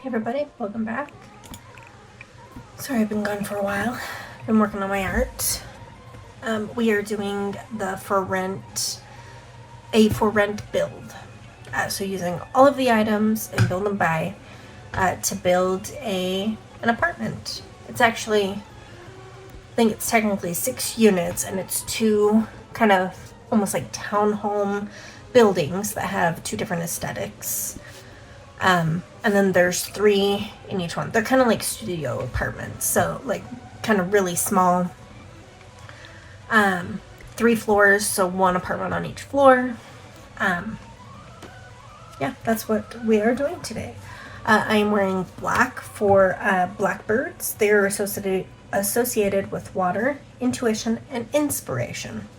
Hey everybody, welcome back. Sorry I've been gone for a while. Been working on my art. We are doing the for rent build. So using all of the items and build them by to build an apartment. It's actually, I think it's technically 6 units, and it's 2 kind of almost like townhome buildings that have 2 different aesthetics. And then there's 3 in each one. They're kind of like studio apartments, so like kind of really small. 3 floors, so 1 apartment on each floor. Yeah, that's what we are doing today. I am wearing black for blackbirds. They're associated with water, intuition, and inspiration.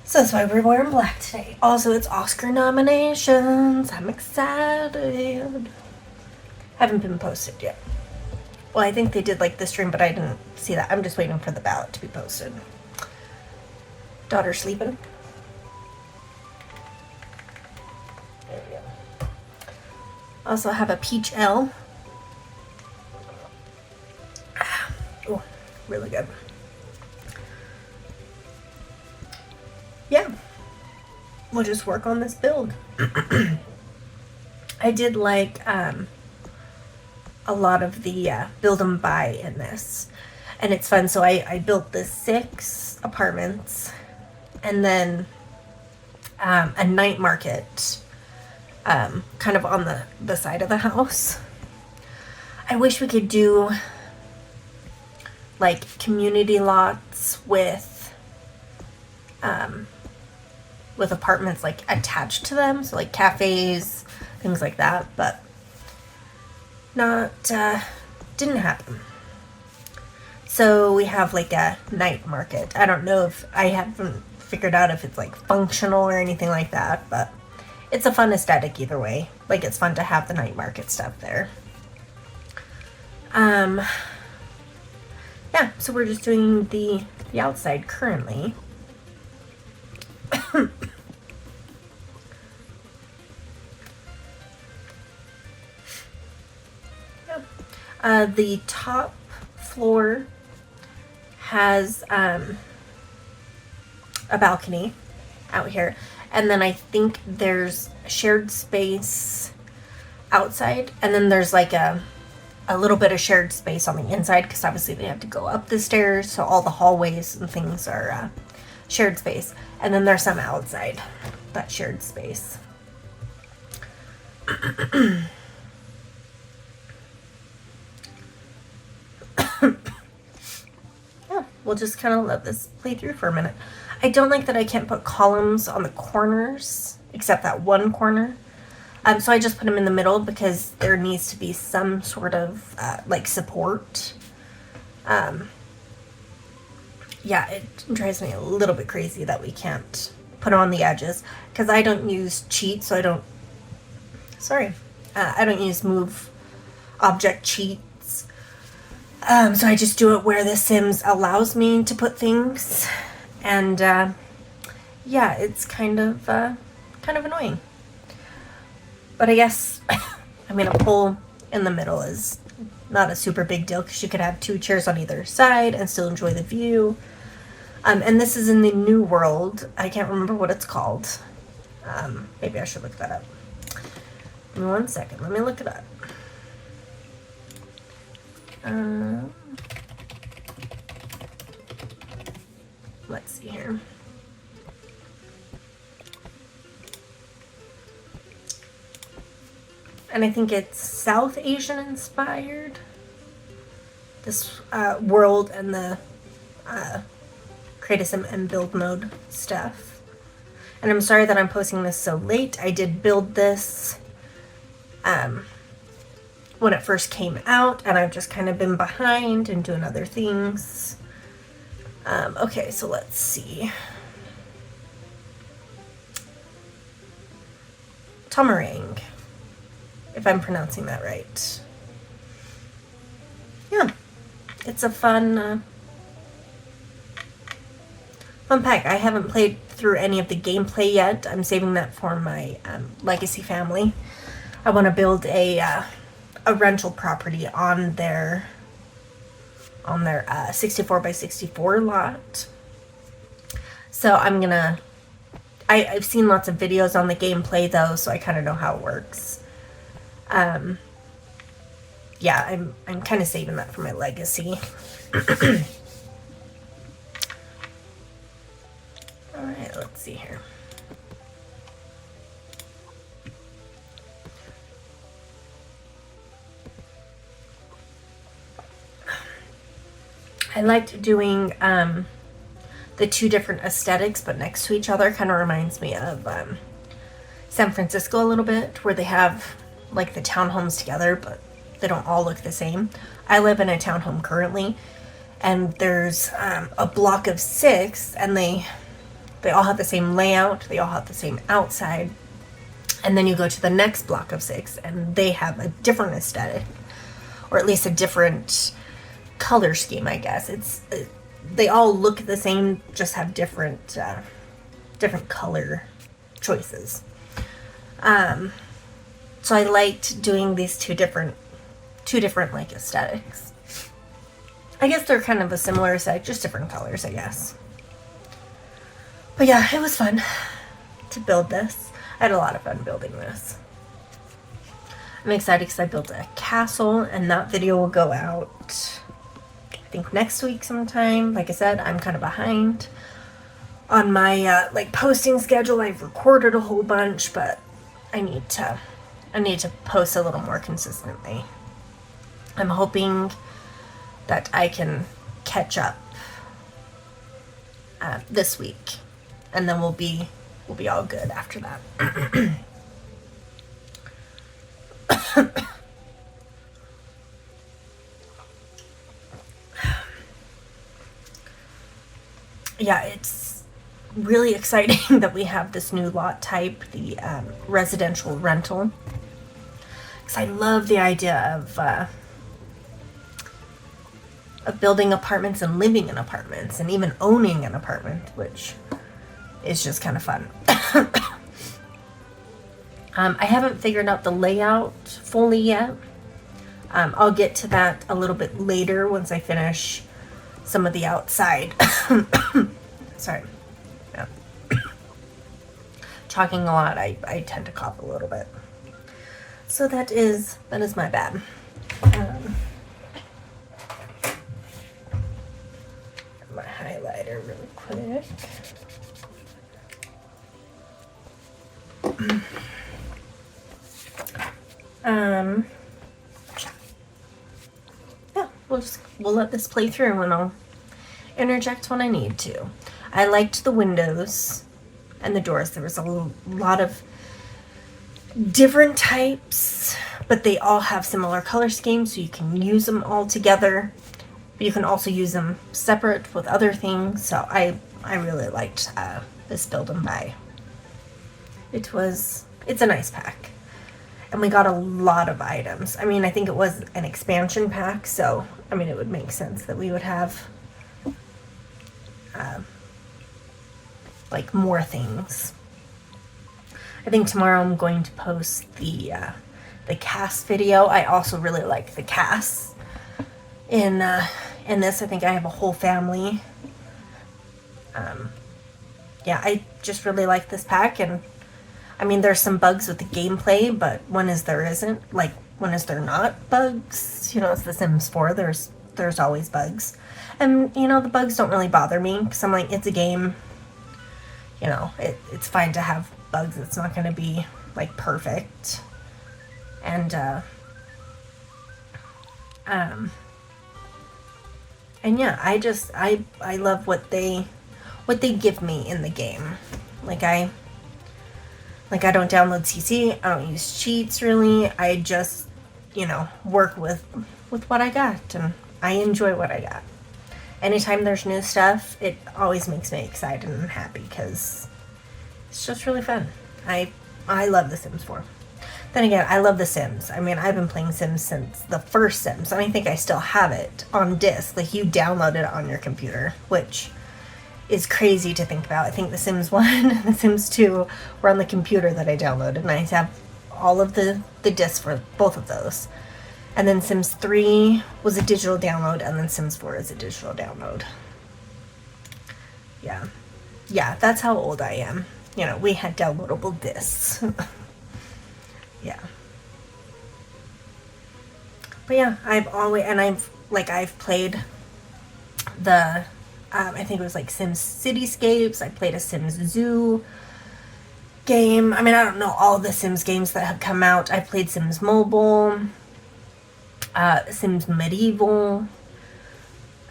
So that's why we're wearing black today. Also, it's Oscar nominations. I'm excited. Haven't been posted yet. Well, I think they did like the stream, but I didn't see that. I'm just waiting for the ballot to be posted. Daughter sleeping. There we go. Also have a peach L. Oh, really good. Yeah, we'll just work on this build. I did like a lot of the build and buy in this, and it's fun. So I built the 6 apartments, and then a night market kind of on the side of the house. I wish we could do like community lots with apartments like attached to them, so like cafes, things like that, but didn't happen. So we have like a night market. I don't know if I haven't figured out if it's like functional or anything like that, but it's a fun aesthetic either way. Like, it's fun to have the night market stuff there. Yeah, so we're just doing the outside currently. The top floor has a balcony out here, and then I think there's shared space outside, and then there's like a little bit of shared space on the inside, because obviously they have to go up the stairs, so all the hallways and things are shared space, and then there's some outside that shared space. Yeah, we'll just kind of let this play through for a minute. I don't like that I can't put columns on the corners, except that one corner. So I just put them in the middle because there needs to be some sort of like support. Yeah, it drives me a little bit crazy that we can't put them on the edges, because I don't use cheat, so I don't use move object cheats. So I just do it where the Sims allows me to put things, and yeah, it's kind of annoying. But I guess, I mean, a pole in the middle is not a super big deal, because you could have 2 chairs on either side and still enjoy the view. And this is in the New World. I can't remember what it's called. Maybe I should look that up. Give me 1 second. Let me look it up. Let's see here. And I think it's South Asian inspired. This world and the create a sim and build mode stuff. And I'm sorry that I'm posting this so late. I did build this when it first came out, and I've just kind of been behind and doing other things. Okay, so let's see. Tomarang, if I'm pronouncing that right. Yeah, it's a fun pack. I haven't played through any of the gameplay yet. I'm saving that for my Legacy family. I want to build a a rental property on their 64 by 64 lot. So I've seen lots of videos on the gameplay though, so I kind of know how it works. Yeah, I'm kind of saving that for my legacy. All right, let's see here. I liked doing the two different aesthetics but next to each other. Kind of reminds me of San Francisco a little bit, where they have like the townhomes together but they don't all look the same. I live in a townhome currently, and there's a block of 6, and they all have the same layout, they all have the same outside. And then you go to the next block of 6 and they have a different aesthetic, or at least a different color scheme, I guess. They all look the same, just have different color choices. So I liked doing these two different like aesthetics. I guess they're kind of a similar aesthetic, just different colors, I guess. But yeah, it was fun to build this. I had a lot of fun building this. I'm excited because I built a castle, and that video will go out, I think, next week sometime. Like I said, I'm kind of behind on my posting schedule. I've recorded a whole bunch, but I need to post a little more consistently. I'm hoping that I can catch up this week, and then we'll be all good after that. Yeah, it's really exciting that we have this new lot type, the residential rental. Because I love the idea of building apartments and living in apartments and even owning an apartment, which is just kind of fun. I haven't figured out the layout fully yet. I'll get to that a little bit later once I finish some of the outside. Sorry. Yeah. Talking a lot, I tend to cough a little bit. So that is my bad. My highlighter really quick. Yeah, we'll let this play through, and I'll interject when I need to. I liked the windows and the doors. There was a lot of different types, but they all have similar color schemes, so you can use them all together. But you can also use them separate with other things. So I really liked this build and buy. It's a nice pack. And we got a lot of items. I mean, I think it was an expansion pack, so, I mean, it would make sense that we would have, more things. I think tomorrow I'm going to post the cast video. I also really like the cast in this. I think I have a whole family. Yeah, I just really like this pack, and I mean, there's some bugs with the gameplay, but when is there isn't? Like, when is there not bugs? You know, it's The Sims 4. There's always bugs. And, you know, the bugs don't really bother me, because I'm like, it's a game. You know, it's fine to have bugs. It's not going to be, like, perfect. And yeah, I love what they give me in the game. I don't download CC, I don't use cheats really, I just, work with what I got, and I enjoy what I got. Anytime there's new stuff, it always makes me excited and happy, because it's just really fun. I love The Sims 4. Then again, I love The Sims. I mean, I've been playing Sims since the first Sims, and I think I still have it on disc. Like, you download it on your computer, which is crazy to think about. I think The Sims 1 and The Sims 2 were on the computer that I downloaded, and I have all of the discs for both of those. And then Sims 3 was a digital download, and then Sims 4 is a digital download. Yeah. Yeah, that's how old I am. You know, we had downloadable discs. Yeah. But yeah, I've played the, I think it was like Sims Cityscapes. I played a Sims Zoo game. I mean, I don't know all the Sims games that have come out. I played Sims Mobile, Sims Medieval.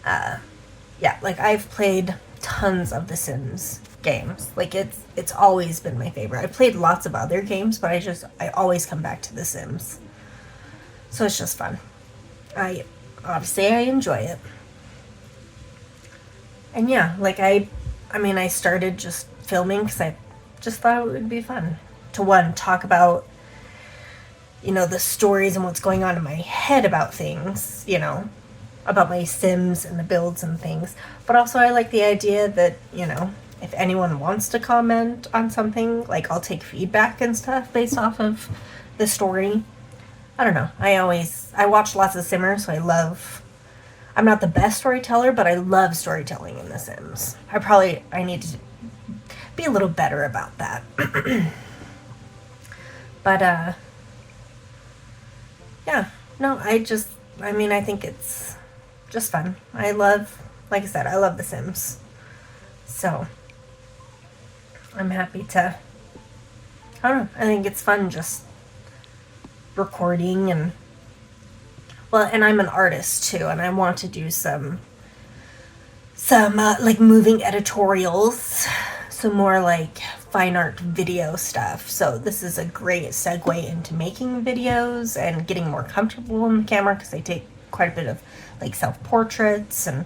Yeah, like I've played tons of the Sims games. Like it's always been my favorite. I played lots of other games, but I always come back to the Sims. So it's just fun. I enjoy it. And yeah, like I mean, I started just filming because I just thought it would be fun to talk about, you know, the stories and what's going on in my head about things, you know, about my Sims and the builds and things. But also I like the idea that, you know, if anyone wants to comment on something, like I'll take feedback and stuff based off of the story. I don't know. I watch lots of Simmers, so I'm not the best storyteller, but I love storytelling in The Sims. I need to be a little better about that. But, yeah. No, I think it's just fun. Like I said, I love The Sims. So, I'm happy to, I don't know, I think it's fun just recording and I'm an artist too, and I want to do some like moving editorials, so more like fine art video stuff. So this is a great segue into making videos and getting more comfortable on the camera, because I take quite a bit of like self-portraits, and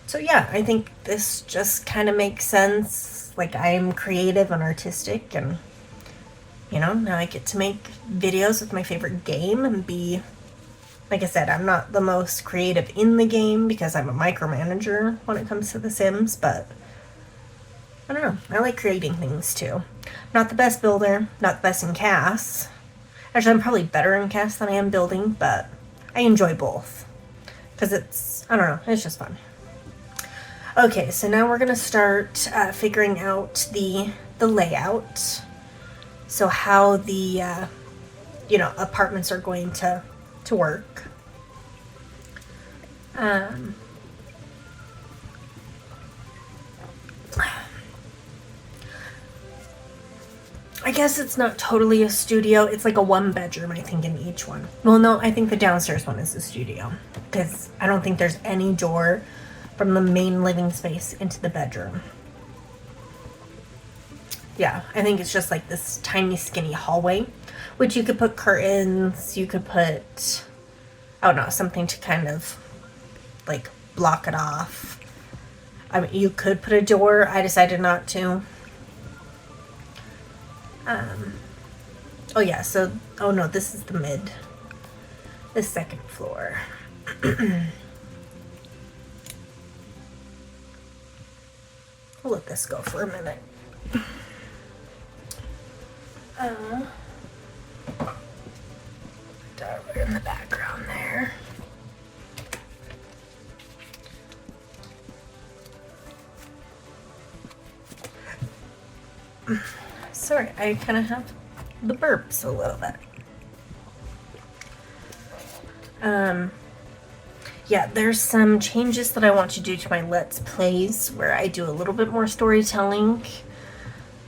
so yeah, I think this just kind of makes sense. Like, I'm creative and artistic, and you know, now I get to make videos with my favorite game and like I said, I'm not the most creative in the game because I'm a micromanager when it comes to The Sims, but I don't know, I like creating things too. Not the best builder, not the best in CAS. Actually, I'm probably better in CAS than I am building, but I enjoy both because I don't know, it's just fun. Okay, so now we're gonna start figuring out the layout. So how the apartments are going to work. I guess it's not totally a studio. It's like a 1-bedroom, I think, in each one. Well, no, I think the downstairs one is a studio, because I don't think there's any door from the main living space into the bedroom. Yeah, I think it's just like this tiny skinny hallway, which you could put curtains, you could put, I don't know, something to kind of like block it off. I mean, you could put a door. I decided not to. Oh yeah, oh no, this is the second floor. We'll let this go for a minute. Darla in the background there. Sorry, I kind of have the burps a little bit. Yeah, there's some changes that I want to do to my Let's Plays where I do a little bit more storytelling.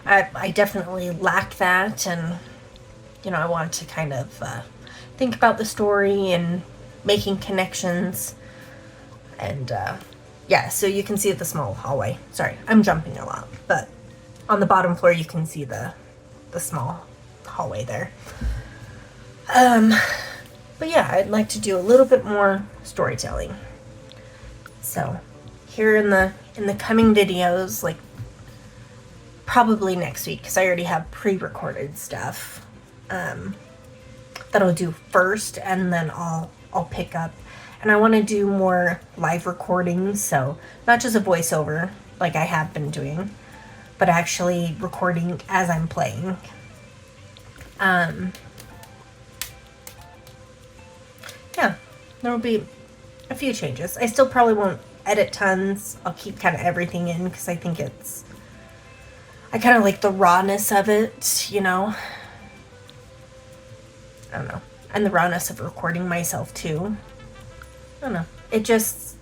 I definitely lack that, and you know, I want to kind of think about the story and making connections. And yeah, so you can see the small hallway. Sorry, I'm jumping a lot, but on the bottom floor you can see the small hallway there. But yeah, I'd like to do a little bit more storytelling. So here in the coming videos, like probably next week, because I already have pre-recorded stuff that I'll do first, and then I'll pick up. And I want to do more live recordings, so not just a voiceover like I have been doing, but actually recording as I'm playing. there will be a few changes. I still probably won't edit tons. I'll keep kind of everything in because I think I kind of like the rawness of it, you know? I don't know. And the rawness of recording myself too. I don't know. It just,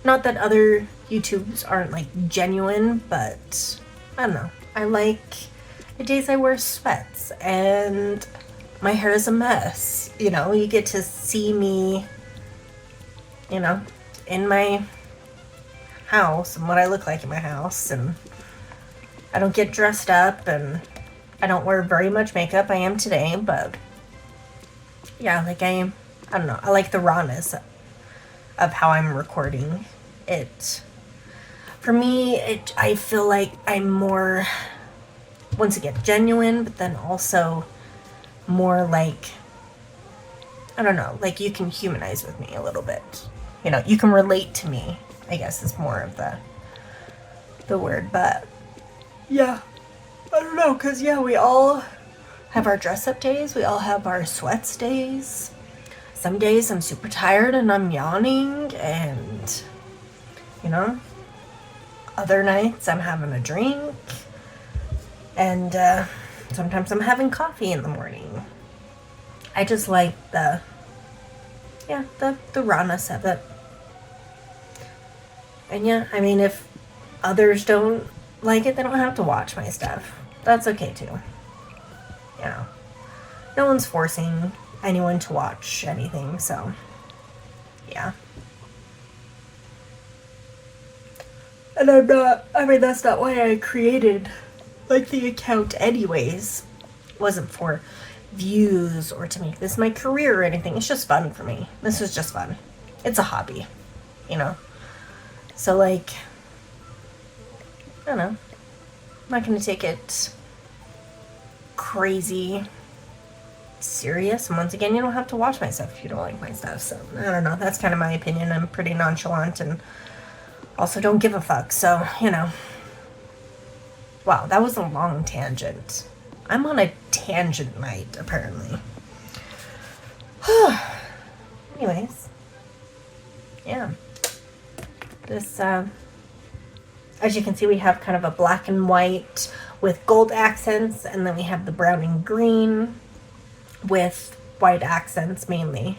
not that other YouTubes aren't like genuine, but I don't know. I like the days I wear sweats and my hair is a mess. You know, you get to see me, you know, in my house and what I look like in my house, and I don't get dressed up and I don't wear very much makeup. I am today, but yeah, like I don't know. I like the rawness of how I'm recording it. For me, I feel like I'm more, once again, genuine, but then also more like, I don't know, like you can humanize with me a little bit. You know, you can relate to me, I guess is more of the word. But yeah, I don't know, because yeah, we all have our dress up days. We all have our sweats days. Some days I'm super tired and I'm yawning, and you know, other nights I'm having a drink, and sometimes I'm having coffee in the morning. I just like the rawness of it. And yeah, I mean, if others don't like it, they don't have to watch my stuff. That's okay too. You know, no one's forcing anyone to watch anything, so yeah. And that's not why I created like the account anyways. It wasn't for views or to make this my career or anything. It's just fun for me. This is just fun. It's a hobby, you know. So like, I don't know. I'm not gonna take it crazy serious. And once again, you don't have to watch my stuff if you don't like my stuff. So I don't know. That's kind of my opinion. I'm pretty nonchalant and also don't give a fuck. So, you know. Wow, that was a long tangent. I'm on a tangent night, apparently. Anyways. Yeah. This, as you can see, we have kind of a black and white with gold accents, and then we have the brown and green with white accents mainly.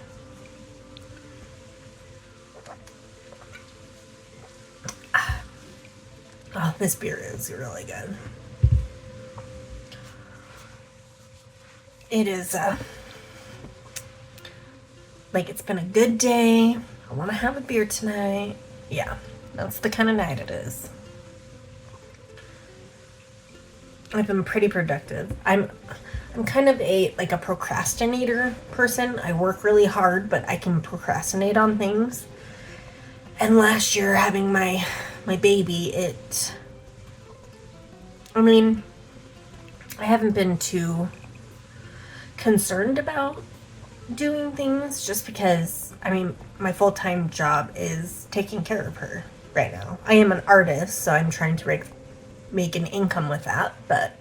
Oh, this beer is really good. It is, like, it's been a good day. I want to have a beer tonight. Yeah, that's the kind of night it is. I've been pretty productive. I'm kind of a procrastinator person. I work really hard, but I can procrastinate on things. And last year, having my baby, I mean, I haven't been too concerned about doing things just because, I mean, my full-time job is taking care of her right now. I am an artist, so I'm trying to make an income with that, but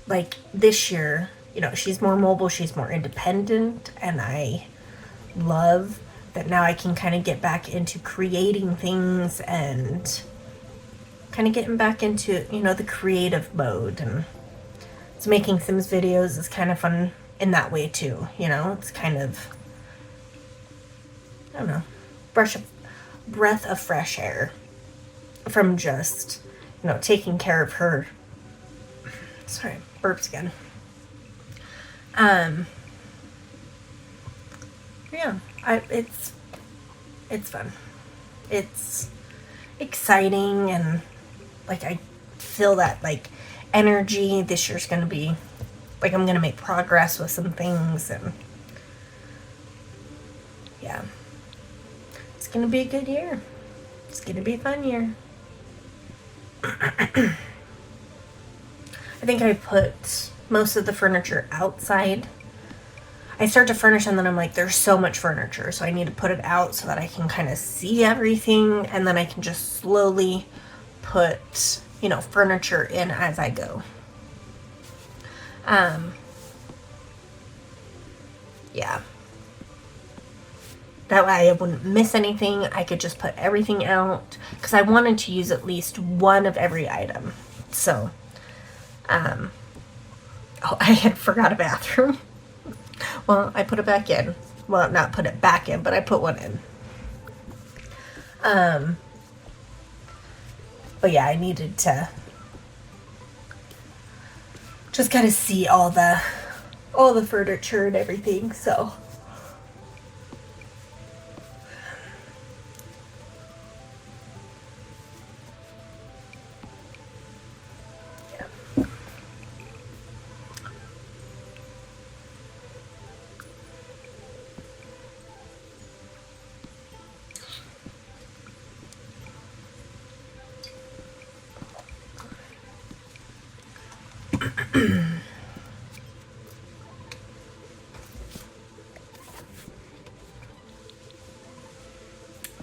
like this year, you know, she's more mobile, she's more independent, and I love that now I can kind of get back into creating things and kind of getting back into, you know, the creative mode. And so making Sims videos is kind of fun in that way too, you know. It's kind of, I don't know, breath of fresh air from just, you know, taking care of her. Sorry, burps again. Yeah, it's fun. It's exciting, and like I feel that like energy. This year's gonna be like, I'm gonna make progress with some things, and yeah, it's gonna be a good year. It's gonna be a fun year. I think I put most of the furniture outside. I start to furnish and then I'm like, there's so much furniture, so I need to put it out so that I can kind of see everything, and then I can just slowly put, you know, furniture in as I go. Yeah. That way I wouldn't miss anything. I could just put everything out because I wanted to use at least one of every item. So, oh, I had forgot a bathroom. Well, I put it back in. Well, not put it back in, but I put one in. But yeah, I needed to just kind of see all the furniture and everything, so.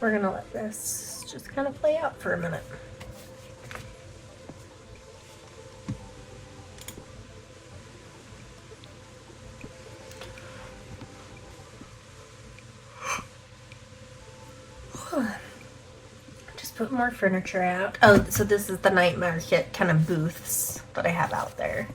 We're gonna let this just kind of play out for a minute. Just put more furniture out. Oh, so this is the night market kind of booths that I have out there.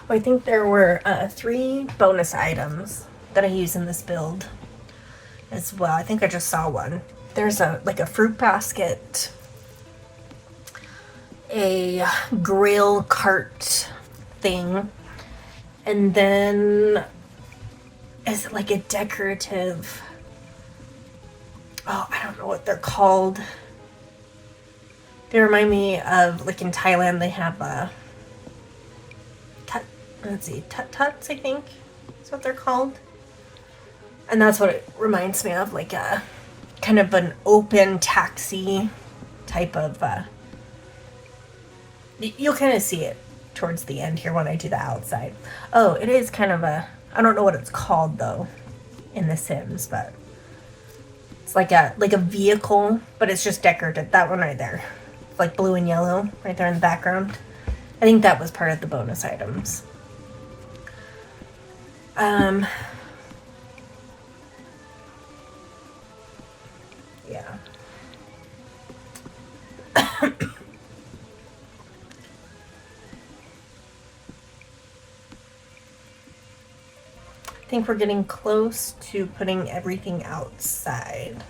I think there were 3 bonus items that I use in this build as well. I think I just saw one. There's a fruit basket, a grail cart thing, and then is it like a decorative, oh, I don't know what they're called. They remind me of, like, in Thailand they have tut-tuts, I think is what they're called. And that's what it reminds me of, like a kind of an open taxi type of, you'll kind of see it towards the end here when I do the outside. Oh, it is kind of a, I don't know what it's called though in The Sims, but it's like a vehicle, but it's just decorated. That one right there. It's like blue and yellow right there in the background. I think that was part of the bonus items. Yeah. I think we're getting close to putting everything outside.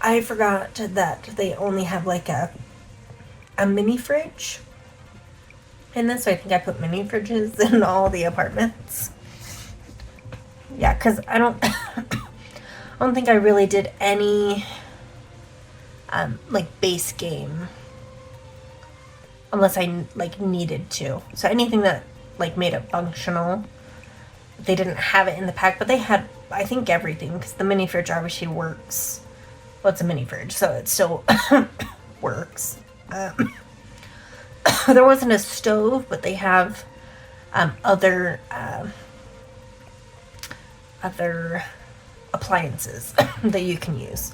I forgot that they only have like a mini fridge in this, so I think I put mini fridges in all the apartments. Yeah, because I don't think I really did any like base game unless I like needed to. So anything that like made it functional, they didn't have it in the pack, but they had, I think, everything, because the mini fridge obviously works. Well, it's a mini fridge, so it still works. There wasn't a stove, but they have other appliances that you can use.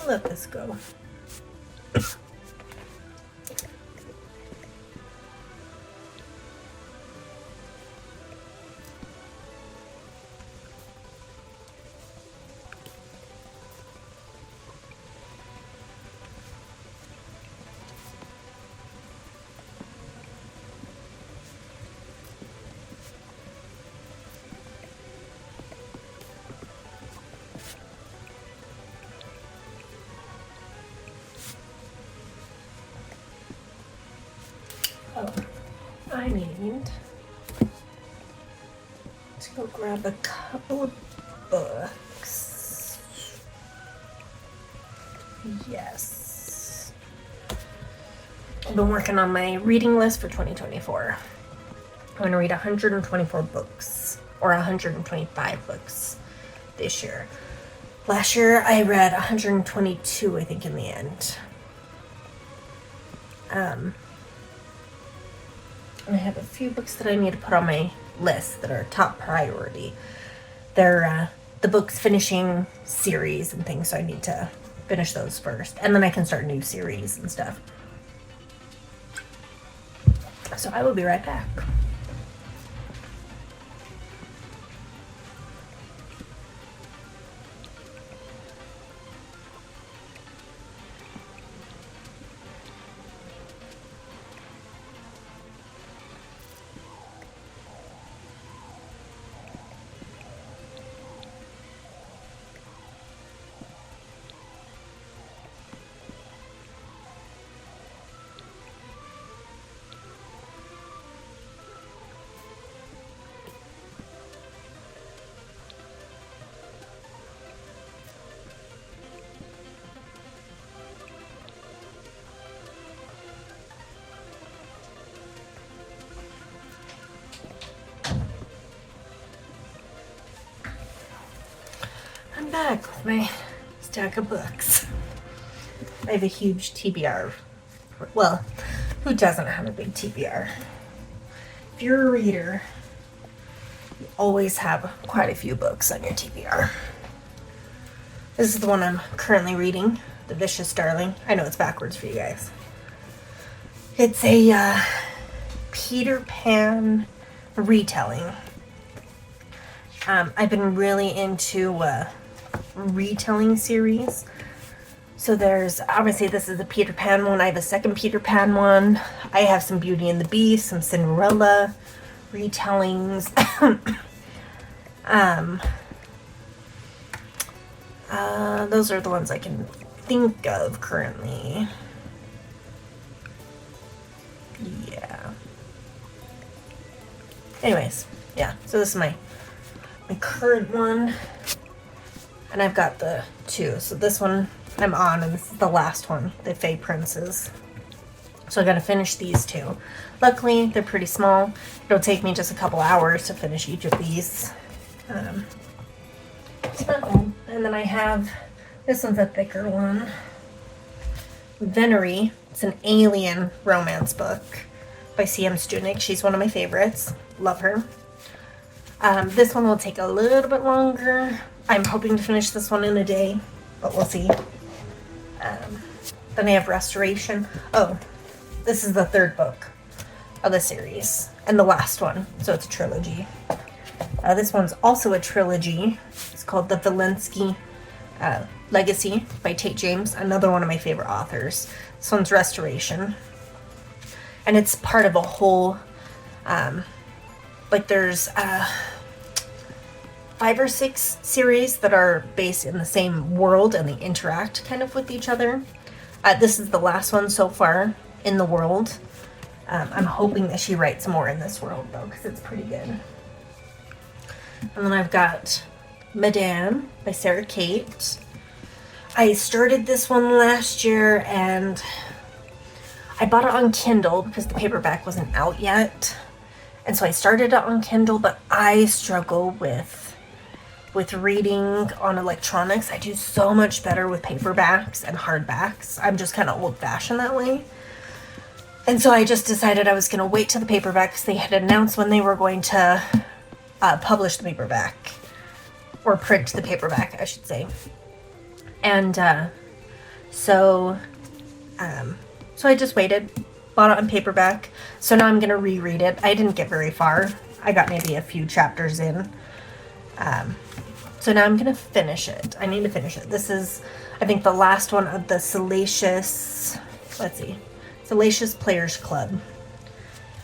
Let this go. Oh, I need to go grab a couple of books. Yes. I've been working on my reading list for 2024. I'm going to read 124 books, or 125 books this year. Last year I read 122, I think, in the end. And I have a few books that I need to put on my list that are top priority. They're the books finishing series and things, so I need to finish those first. And then I can start new series and stuff. So I will be right back. I'm back with my stack of books. I have a huge TBR. Well, who doesn't have a big TBR? If you're a reader, you always have quite a few books on your TBR. This is the one I'm currently reading, The Vicious Darling. I know it's backwards for you guys. It's a Peter Pan retelling. I've been really into retelling series. So there's, obviously this is a Peter Pan one. I have a second Peter Pan one. I have some Beauty and the Beast, some Cinderella retellings. Those are the ones I can think of currently. Yeah. Anyways, yeah, so this is my current one. And I've got the two. So this one I'm on, and this is the last one, the Fae Princes. So I gotta finish these two. Luckily, they're pretty small. It'll take me just a couple hours to finish each of these. It's not bad. And then I have, this one's a thicker one. Venery. It's an alien romance book by C.M. Stunek. She's one of my favorites. Love her. This one will take a little bit longer. I'm hoping to finish this one in a day, but we'll see. Then I have Restoration. Oh, this is the third book of the series, and the last one, so it's a trilogy. This one's also a trilogy. It's called The Valensky Legacy by Tate James, another one of my favorite authors. This one's Restoration. And it's part of a whole, there's 5 or 6 series that are based in the same world, and they interact kind of with each other. This is the last one so far in the world. I'm hoping that she writes more in this world, though, because it's pretty good. And then I've got Madame by Sarah Kate. I started this one last year, and I bought it on Kindle because the paperback wasn't out yet. And so I started it on Kindle, but I struggle with reading on electronics. I do so much better with paperbacks and hardbacks. I'm just kind of old-fashioned that way. And so I just decided I was going to wait till the paperback, because they had announced when they were going to publish the paperback, or print the paperback, I should say. And so I just waited, bought it on paperback. So now I'm going to reread it. I didn't get very far. I got maybe a few chapters in. So now I'm going to finish it. I need to finish it. This is, I think, the last one of the Salacious Players Club,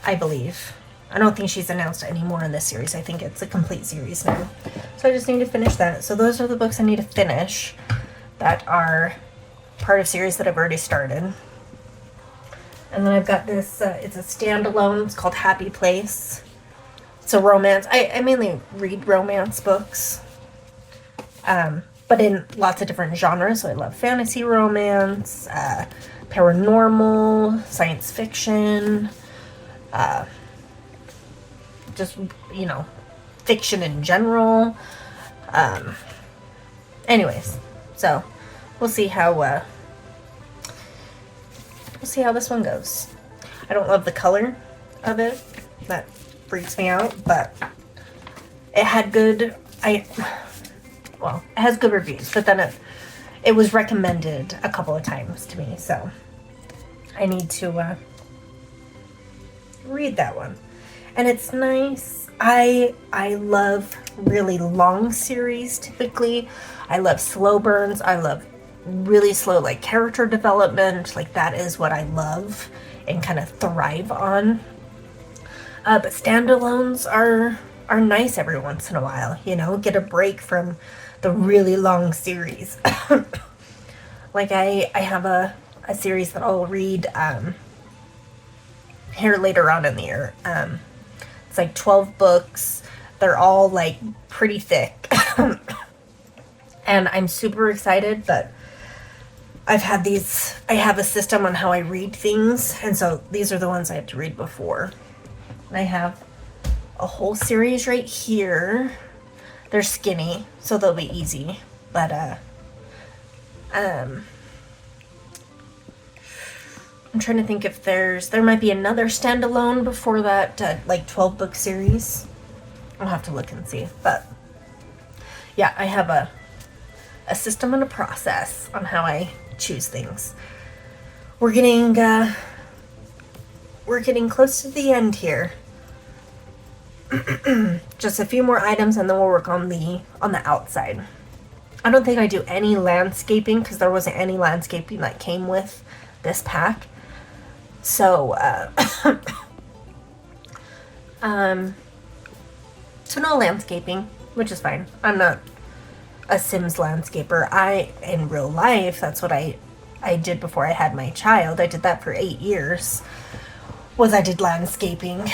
I believe. I don't think she's announced any more in this series. I think it's a complete series now. So I just need to finish that. So those are the books I need to finish that are part of series that I've already started. And then I've got this, it's a standalone, it's called Happy Place. It's a romance. I mainly read romance books, but in lots of different genres. So I love fantasy romance, paranormal, science fiction, just, you know, fiction in general. Anyways, so we'll see how this one goes. I don't love the color of it. That freaks me out, but it had good, it has good reviews, but then it was recommended a couple of times to me, so I need to read that one. And it's nice. I love really long series typically. I love slow burns. I love really slow, like, character development. Like, that is what I love and kind of thrive on. But standalones are nice every once in a while, you know, get a break from the really long series. Like I have a series that I'll read here later on in the year. It's like 12 books. They're all like pretty thick. And I'm super excited, but I have a system on how I read things, and so these are the ones I have to read before. And I have a whole series right here. They're skinny, so they'll be easy. But I'm trying to think if there might be another standalone before that, like 12 book series. I'll have to look and see. But yeah, I have a system and a process on how I choose things. We're getting close to the end here. Just a few more items and then we'll work on the outside. I don't think I do any landscaping because there wasn't any landscaping that came with this pack. So so no landscaping, which is fine. I'm not a Sims landscaper. In real life, that's what I did before I had my child. I did that for 8 years. I did landscaping.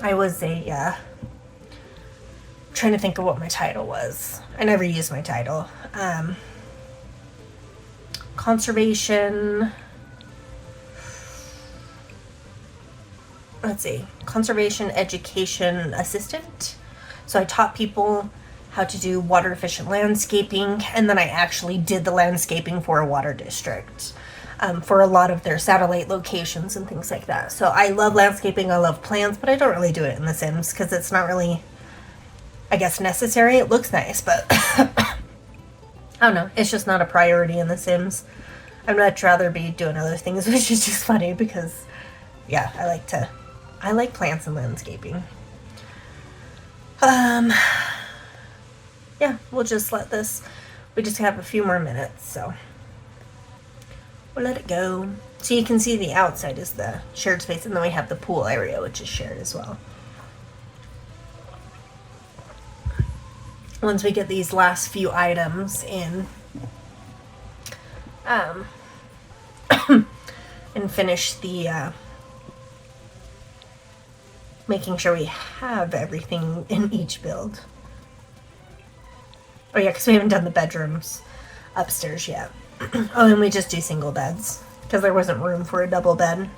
I was trying to think of what my title was. I never used my title. Conservation. Let's see. Conservation Education Assistant. So I taught people how to do water efficient landscaping, and then I actually did the landscaping for a water district. For a lot of their satellite locations and things like that. So I love landscaping, I love plants, but I don't really do it in The Sims because it's not really, I guess, necessary. It looks nice, but I don't know. It's just not a priority in The Sims. I'd much rather be doing other things, which is just funny because, yeah, I like plants and landscaping. Yeah, we'll just we just have a few more minutes, so we'll let it go. So you can see the outside is the shared space, and then we have the pool area, which is shared as well. Once we get these last few items in, and finish the, making sure we have everything in each build. Oh yeah, because we haven't done the bedrooms upstairs yet. Oh, and we just do single beds because there wasn't room for a double bed.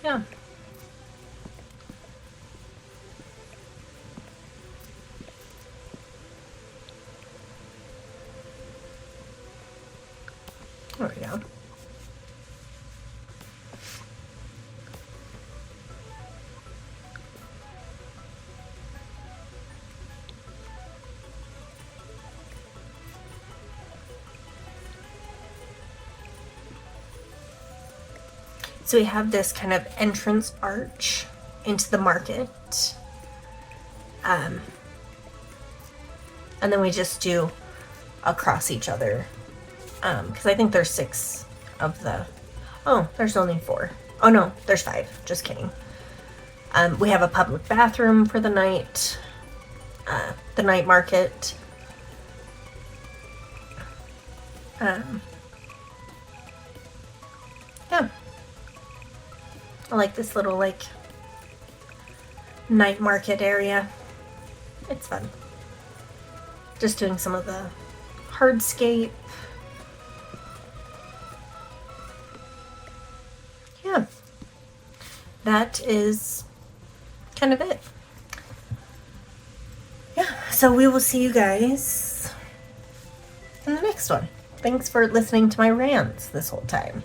Yeah. There we go. So we have this kind of entrance arch into the market. And then we just do across each other. Because I think there's 6 of the... Oh, there's only 4. Oh no, there's 5. Just kidding. We have a public bathroom for the night market. Yeah. I like this little, like, night market area. It's fun. Just doing some of the hardscape. Yeah. That is kind of it. Yeah, so we will see you guys in the next one. Thanks for listening to my rants this whole time.